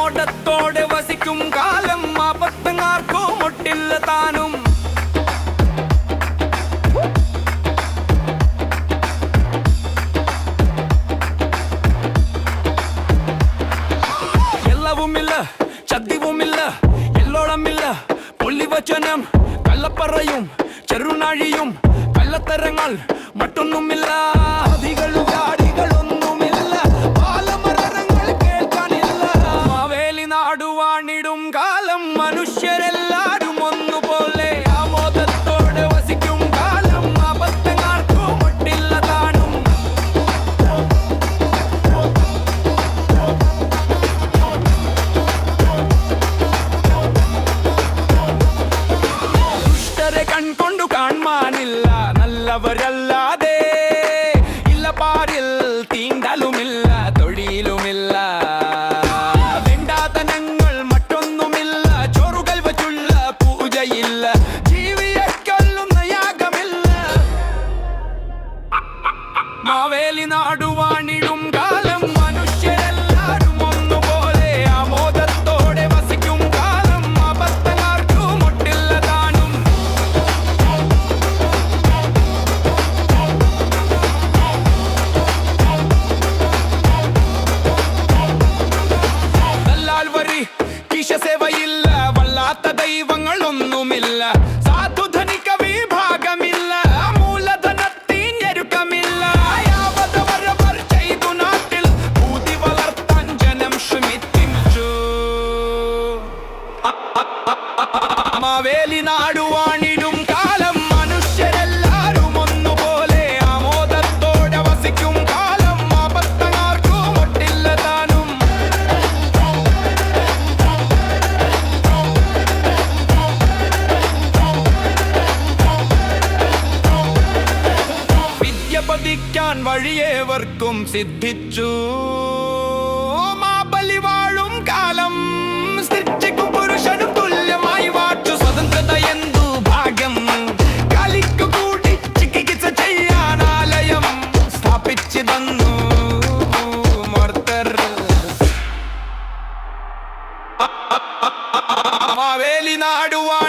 ആമോദത്തോടെ വസിക്കും കാലം ആപത്തങ്ങാർക്കും ഒട്ടില്ല താനും. എല്ലവുമില്ല, ചതിവുമില്ല, എല്ലോളമില്ല, പൊള്ളിവചനം, കള്ളപ്പറയും ചെറുനാഴിയും, കള്ളത്തരങ്ങൾ മറ്റൊന്നുമില്ല. അധികളുമില്ല, പാലമരങ്ങൾ കേൾക്കാനില്ല. മാവേലി നാടുവാണിടും കാലം മനുഷ്യരെല്ലാരും ഒന്നുപോലെ. ആമോദത്തോടെ വസിക്കും കാലം ആപത്തങ്ങാർക്കും ഒട്ടില്ല താനും. ദുഷ്ടരെ കൺകൊണ്ടു കാണാനില്ല, നല്ലവരല്ലാതെ ഇല്ല പാരിൽ. തീണ്ടലുമില്ല, തൊഴിലുമില്ല, വേണ്ടാതനങ്ങൾ മറ്റൊന്നുമില്ല. ചോറുകൾ വച്ചുള്ള പൂജയില്ല, ജീവിയെ കൊല്ലുന്ന യാഗമില്ല. മാവേലി നാടുവാണിടും കാലം മനുഷ്യരെല്ലാരും ഒന്നുപോലെ. ആമോദത്തോടെ വസിക്കും കാലം ആപത്തങ്ങാർക്കും ഒട്ടില്ല താനും. ദല്ലാൽവരി കീശസേവയില്ല, വല്ലാത്ത ദൈവങ്ങളൊന്നുമില്ല. സാധുധനിക വിഭാഗമില്ല, മൂലധനത്തിഞ്ഞെരുക്കമില്ല. യാവതവരവർ ചെയ്തു നാട്ടിൽ ഭൂതി വളർത്താൻ ജനം ശ്രമിച്ചു. മാവേലി നാടുവാണിടും കാലം മനുഷ്യരെല്ലാരും ഒന്നുപോലെ. ആമോദത്തോടെ വസിക്കും കാലം ആപത്തങ്ങാർക്കും ഒട്ടില്ല താനും. വിദ്യ പതിക്കാൻ വഴിയേവർക്കും സിദ്ധിച്ചു. മാബലി വാഴും കാലം സൃഷ്ടിക്കും പുരുഷനും തുല്യമായി വാച്ചു. സ്വതന്ത്രത എന്തു ഭാഗ്യം, കലിക്കു കൂടി ചികിത്സ ചെയ്യാനാലയം സ്ഥാപിച്ചു തന്നു മർത്തർ. മാവേലി നാടുവാ